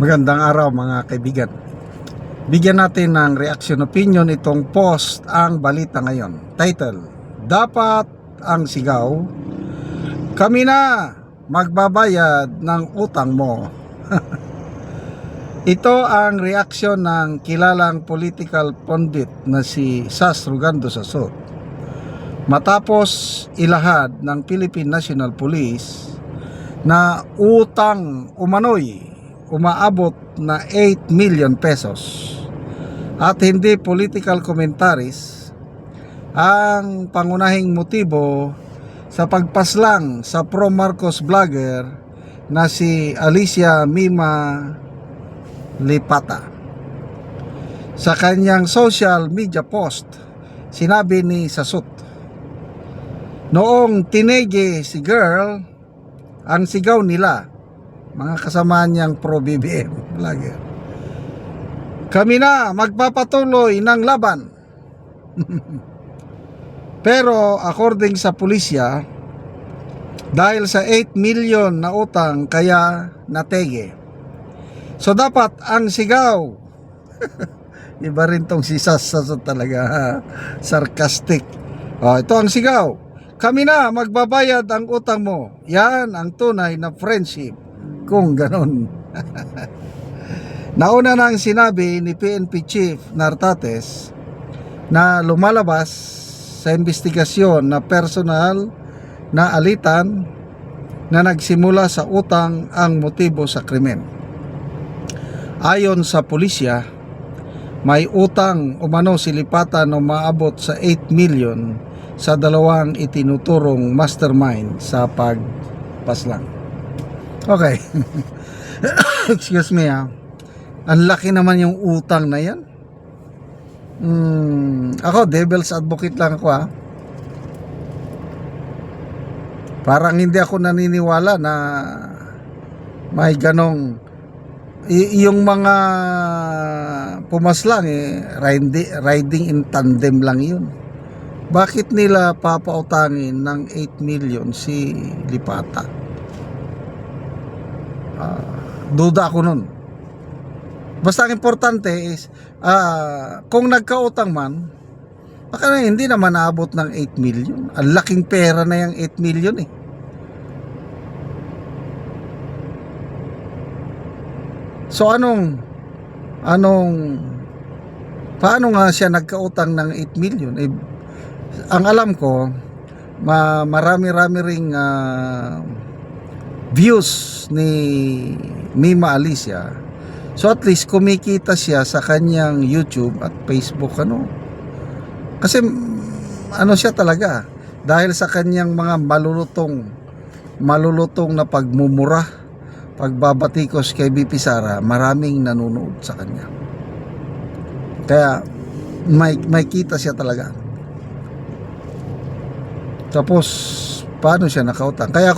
Magandang araw mga kaibigan. Bigyan natin ng reaction opinion itong post ang balita ngayon. Title, Dapat ang sigaw, kami na magbabayad ng utang mo. Ito ang reaksyon ng kilalang political pundit na si Sas Rugando Sasot matapos ilahad ng Philippine National Police na utang umano'y umaabot na 8 million pesos at hindi political commentaries ang pangunahing motibo sa pagpaslang sa pro-Marcos vlogger na si Alicia Mima Lipata. Sa kanyang social media post, sinabi ni Sasot, noong teenage si girl, ang sigaw nila, mga kasama niyang pro-BBM vlogger, kami na magpapatuloy ng laban. Pero according sa pulisya, dahil sa 8 million na utang kaya natege. So dapat ang sigaw, iba rin tong si Sasasot talaga, sarcastic. Ito ang sigaw, kami na magbabayad ang utang mo. Yan ang tunay na friendship. Kung ganon. Nauna na ang sinabi ni PNP Chief Nartates na lumalabas sa investigasyon na personal na alitan na nagsimula sa utang ang motibo sa krimen. Ayon sa pulisya, may utang umano si Lipata na umaabot sa 8 million sa dalawang itinuturong mastermind sa pagpaslang. Okay. Excuse me ha. Ang laki naman yung utang na yan. Ako, devil's advocate lang ako ha. Parang hindi ako naniniwala na may ganong yung mga pumaslang riding in tandem lang yun. Bakit nila papautangin ng 8 million si Lipata? Duda ako nun. Basta ang importante is kung nagkautang man, baka na hindi naman naabot ng 8 million. Ang laking pera na yung 8 million eh. So paano nga siya nagkautang ng 8 million? Ang alam ko, marami-rami ring views ni Mima Alicia. So at least kumikita siya sa kanyang YouTube at Facebook Kasi siya talaga dahil sa kanyang mga malulutong na pagmumura, pagbabatikos kay BP Sara, maraming nanonood sa kanya. Kaya may kita siya talaga. Tapos paano siya nakautang? Kaya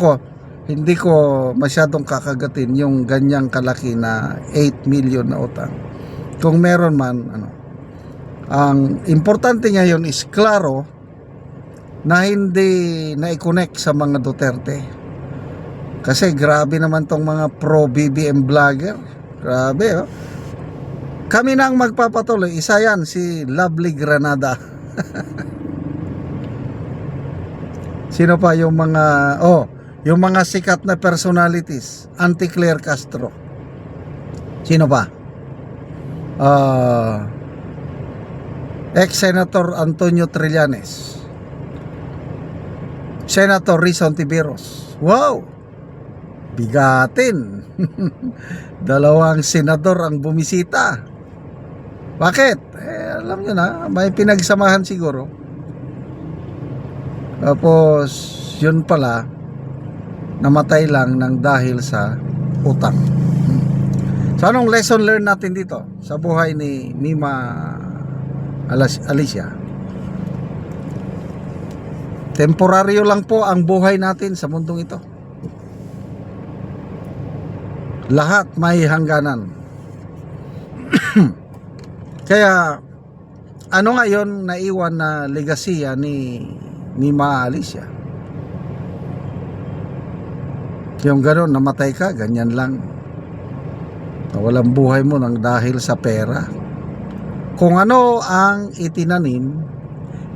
hindi ko masyadong kakagatin yung ganyang kalaki na 8 million na utang. Kung meron man, ang importante ngayon is klaro na hindi na-connect sa mga Duterte. Kasi grabe naman tong mga pro-BBM vlogger. Grabe, Kami na ang magpapatuloy. Isa yan, si Lovely Granada. Sino pa yung mga... yung mga sikat na personalities, Anti-Claire Castro. Sino pa? Ex-Senator Antonio Trillanes. Senator Rizon Tiveros. Wow! Bigatin. Dalawang senador ang bumisita. Bakit? Alam nyo na, may pinagsamahan siguro. Tapos, yun pala, namatay lang ng dahil sa utang. So anong lesson learned natin dito sa buhay ni Mima Alicia? Temporaryo lang po ang buhay natin sa mundong ito. Lahat may hangganan. Kaya ano ngayon naiwan na legasiya ni Mima Alicia? Yung gano'n, namatay ka, ganyan lang. Nawalan buhay mo ng dahil sa pera. Kung ano ang itinanim,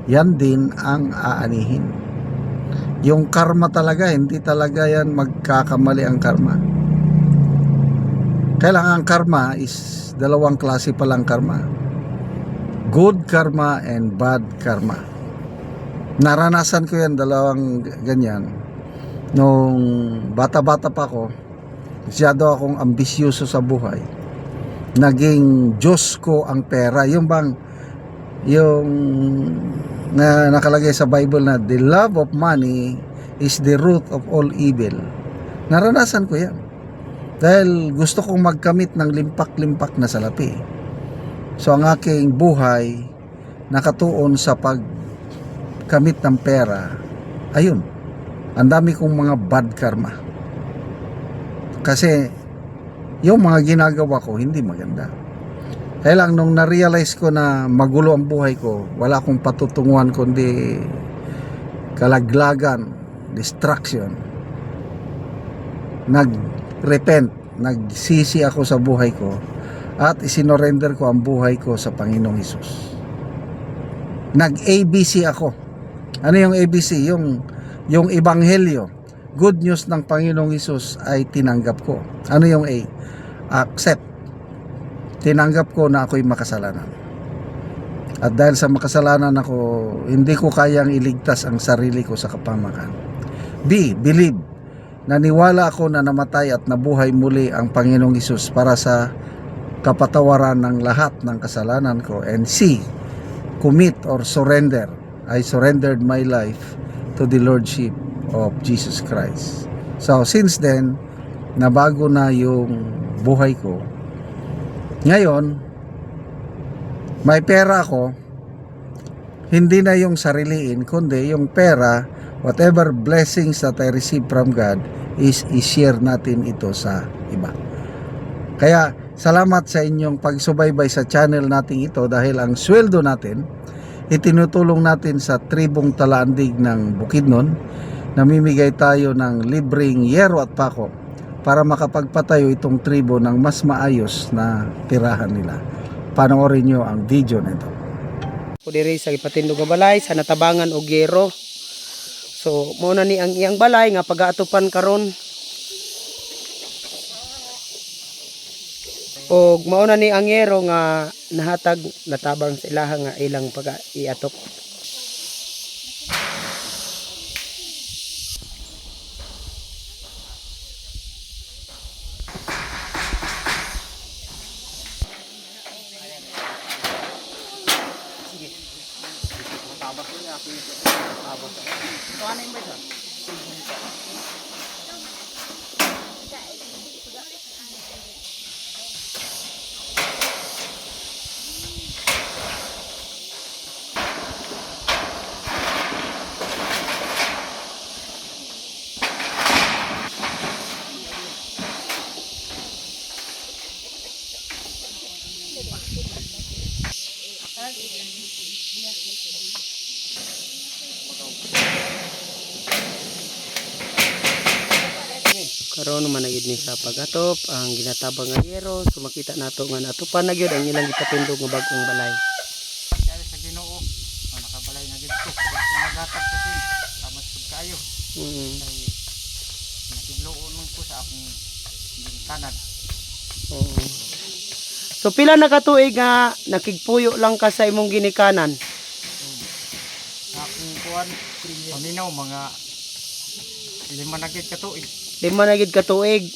yan din ang aanihin. Yung karma talaga, hindi talaga yan magkakamali ang karma. Kailangan ang karma is dalawang klase palang karma. Good karma and bad karma. Naranasan ko yan, dalawang ganyan. Nung bata-bata pa ako, masyado akong ambisyoso sa buhay. Naging Diyos ko ang pera. Yung bang, yung na nakalagay sa Bible na the love of money is the root of all evil. Naranasan ko yan. Dahil gusto kong magkamit ng limpak-limpak na salapi. So ang aking buhay nakatuon sa pagkamit ng pera. Ayun, ang dami kong mga bad karma. Kasi yung mga ginagawa ko hindi maganda. Kaya lang nung na-realize ko na magulo ang buhay ko, wala akong patutunguhan kundi kalaglagan, distraction. Nag-repent, nagsisi ako sa buhay ko at isinorender ko ang buhay ko sa Panginoong Hesus. Nag-ABC ako. Ano yung ABC? Yung ebanghelyo, good news ng Panginoong Hesus ay tinanggap ko. Ano yung A? Accept. Tinanggap ko na ako'y makasalanan. At dahil sa makasalanan ako, hindi ko kayang iligtas ang sarili ko sa kapahamakan. B. Believe. Naniwala ako na namatay at nabuhay muli ang Panginoong Hesus para sa kapatawaran ng lahat ng kasalanan ko. And C. Commit or surrender. I surrendered my life to the Lordship of Jesus Christ. So since then, nabago na yung buhay ko. Ngayon, may pera ako, hindi na yung sariliin, kundi yung pera, whatever blessings that I receive from God, is i-share natin ito sa iba. Kaya, salamat sa inyong pagsubaybay sa channel natin ito dahil ang sweldo natin, itinutulong natin sa tribong Talaandig ng Bukidnon. Namimigay tayo ng libreng yero at pako para makapagpatayo itong tribo ng mas maayos na tirahan nila. Panoorin nyo ang video nito. Ko diri sa ipatindog nga balay sa natabangan og yero. So mao na ni ang iyang balay nga pagaatupan karon. Og mao na ni ang yero nga nahatag natabang sa ilaha nga ilang pag-iatok. Karon man gid ni sa pagatop ang ginatabang nga yero, so makita nato nga natupan na gyud ang ilang ipatindog nga bag-ong balay. Kaya sa Ginoo, nakabalay na gid ko. Nagatag ko sin, tamas pud kayo. Kay nakigloon man ko sa akong ginikanan. Oo. So pila na ka tuig nga nakigpuyo lang ka sa imong ginikanan? Sa akong kuan, paminaw mga 5 na gid ka tuig. 5 na gid ka tuig.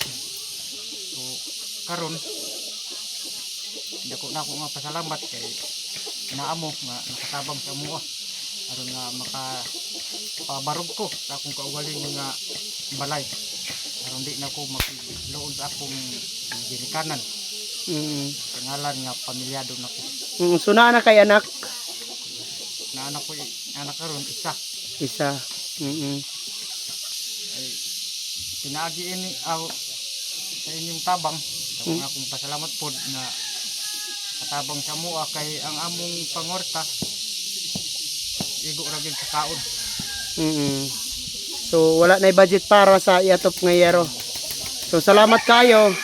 So karon dako na ako nga pasalamat kay naamo nga nakatabang sa amuha aron nga makapabarog ko sa akong kaugaling nga balay aron di na ko makigloon sa akong ginikanan. Pangalan nga pamilyado na ko. So naa na kay anak? Na anak ko anak karon isa. Ay pinaagi ini sa inyong tabang sa mga akong pasalamat pod na katabang sa mua kay ang among pangorta igo ra gyud sa kaon. So wala na budget para sa iatop nga yero. So salamat kayo.